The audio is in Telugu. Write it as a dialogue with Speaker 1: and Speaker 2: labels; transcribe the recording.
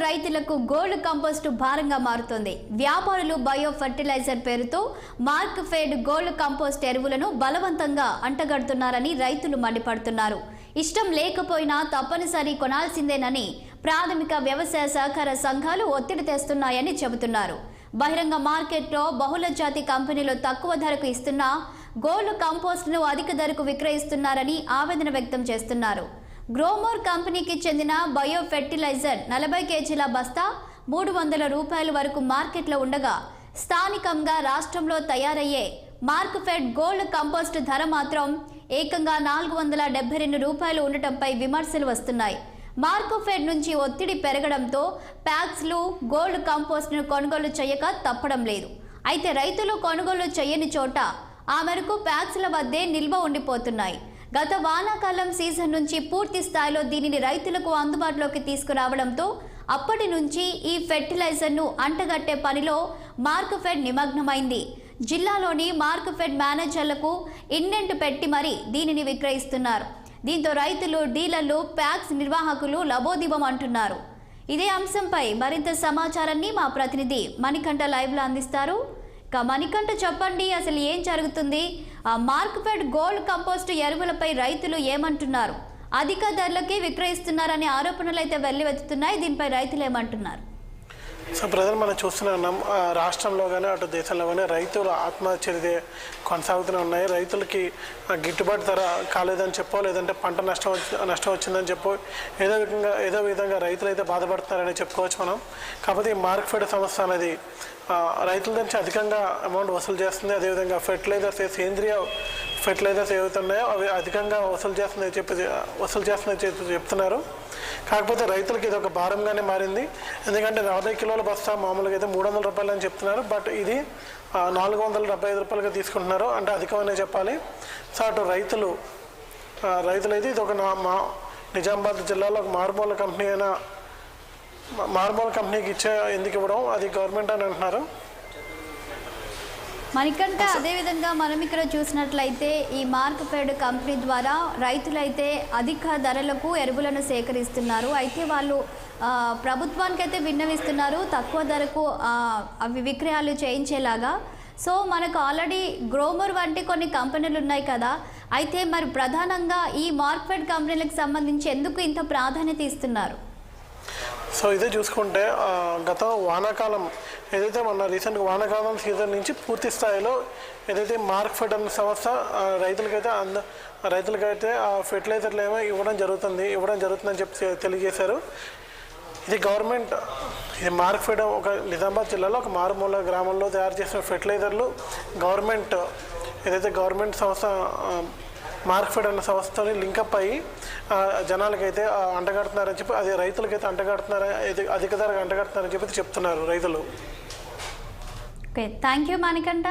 Speaker 1: రైతులకు గోల్డ్ కంపోస్టు భారంగా మారుతోంది. వ్యాపారులు బయో ఫర్టిలైజర్ పేరుతో మార్క్ ఫెడ్ గోల్డ్ కంపోస్ట్ ఎరువులను బలవంతంగా అంటగడుతున్నారని రైతులు మండిపడుతున్నారు. ఇష్టం లేకపోయినా తప్పనిసరి కొనాల్సిందేనని ప్రాథమిక వ్యవసాయ సహకార సంఘాలు ఒత్తిడి తెస్తున్నాయని చెబుతున్నారు. బహిరంగ మార్కెట్లో బహుళ జాతి కంపెనీలు తక్కువ ధరకు ఇస్తున్న గోల్డ్ కంపోస్ట్ను అధిక ధరకు విక్రయిస్తున్నారని ఆవేదన వ్యక్తం చేస్తున్నారు. గ్రోమోర్ కంపెనీకి చెందిన బయో ఫెర్టిలైజర్ 40 కేజీల బస్తా 300 రూపాయల వరకు మార్కెట్లో ఉండగా స్థానికంగా రాష్ట్రంలో తయారయ్యే మార్క్ ఫెడ్ గోల్డ్ కంపోస్ట్ ధర మాత్రం ఏకంగా 472 రూపాయలు ఉండటంపై విమర్శలు వస్తున్నాయి. మార్క్ ఫెడ్ నుంచి ఒత్తిడి పెరగడంతో ప్యాక్స్లు గోల్డ్ కంపోస్ట్ను కొనుగోలు చేయక తప్పడం లేదు. అయితే రైతులు కొనుగోలు చేయని చోట ఆ మేరకు ప్యాక్స్ల వద్దే నిల్వ ఉండిపోతున్నాయి. గత వానాకాలం సీజన్ నుంచి పూర్తి స్థాయిలో దీనిని రైతులకు అందుబాటులోకి తీసుకురావడంతో అప్పటి నుంచి ఈ ఫెర్టిలైజర్ను అంటగట్టే పనిలో మార్క్ ఫెడ్ నిమగ్నమైంది. జిల్లాలోని మార్క్ ఫెడ్ మేనేజర్లకు ఇండెంట్ పెట్టి మరీ దీనిని విక్రయిస్తున్నారు. దీంతో రైతులు, డీలర్లు, ప్యాక్స్ నిర్వాహకులు లబోదిబం అంటున్నారు. ఇదే అంశంపై మరింత సమాచారాన్ని మా ప్రతినిధి మణికంఠ లైవ్లో అందిస్తారు. మణికంఠ, చెప్పండి, అసలు ఏం జరుగుతుంది? మార్క్ ఫెడ్ గోల్డ్ కంపోస్ట్ ఎరువులపై రైతులు ఏమంటున్నారు? అధిక ధరలకే విక్రయిస్తున్నారనే ఆరోపణలు అయితే వెల్లువెత్తుతున్నాయి. దీనిపై రైతులు ఏమంటున్నారు?
Speaker 2: సో బ్రదర్, మనం చూస్తున్నాం రాష్ట్రంలో కానీ అటు దేశంలో కానీ రైతులు ఆత్మహత్యలు కొనసాగుతూనే ఉన్నాయి. రైతులకి గిట్టుబాటు ధర కాలేదని చెప్పో, లేదంటే పంట నష్టం వచ్చిందని చెప్పో ఏదో విధంగా రైతులు అయితే బాధపడుతున్నారని చెప్పుకోవచ్చు మనం. కాకపోతే ఈ మార్క్ ఫెడ్ సంస్థ అనేది రైతుల నుంచి అధికంగా అమౌంట్ వసూలు చేస్తుంది. అదేవిధంగా ఫెర్టిలైజర్స్, సేంద్రియ ఫెర్టిలైజర్స్ ఏవైతే ఉన్నాయో అవి అధికంగా వసూలు చేస్తుందని చెప్తున్నారు. కాకపోతే రైతులకి ఇది ఒక భారంగానే మారింది. ఎందుకంటే 40 కిలోల బస్తా మామూలుగా అయితే 300 రూపాయలు అని చెప్తున్నారు. బట్ ఇది 475 రూపాయలుగా తీసుకుంటున్నారు. అంటే అధికమనే చెప్పాలి. సో అటు రైతులైతే ఇది ఒక నిజామాబాద్ జిల్లాలో ఒక మారుమూల కంపెనీకి ఎందుకు ఇవ్వడం, అది గవర్నమెంట్ అని అంటున్నారు.
Speaker 1: మణికంఠ, అదేవిధంగా మనం ఇక్కడ చూసినట్లయితే ఈ మార్క్ ఫెడ్ కంపెనీ ద్వారా రైతులైతే అధిక ధరలకు ఎరువులను సేకరిస్తున్నారు. అయితే వాళ్ళు ప్రభుత్వానికి అయితే విన్నవిస్తున్నారు తక్కువ ధరకు అవి విక్రయాలు చేయించేలాగా. సో మనకు ఆల్రెడీ గ్రోమర్ వంటి కొన్ని కంపెనీలు ఉన్నాయి కదా. అయితే మరి ప్రధానంగా ఈ మార్క్ ఫెడ్ కంపెనీలకు సంబంధించి ఎందుకు ఇంత ప్రాధాన్యత ఇస్తున్నారు?
Speaker 2: సో ఇదే చూసుకుంటే గత వానాకాలం ఏదైతే మొన్న రీసెంట్గా వానాకాలం సీజన్ నుంచి పూర్తి స్థాయిలో ఏదైతే మార్క్ ఫెడ్ అన్న సంస్థ రైతులకైతే ఆ ఫెర్టిలైజర్లు ఇవ్వడం జరుగుతుందని చెప్పి తెలియజేశారు. ఇది గవర్నమెంట్, ఇది మార్క్ ఫెడ్ ఒక నిజామాబాద్ జిల్లాలో ఒక మారుమూల గ్రామంలో తయారు చేసిన ఫెర్టిలైజర్లు గవర్నమెంట్ సంస్థ మార్క్ ఫెడ్ అన్న సంస్థని లింకప్ అయ్యి జనాలకైతే అంటగడుతున్నారని చెప్పి, అది రైతులకైతే అధిక ధరగా అంటగడుతున్నారని చెప్పి చెప్తున్నారు రైతులు.
Speaker 1: Okay, thank you Manikanta.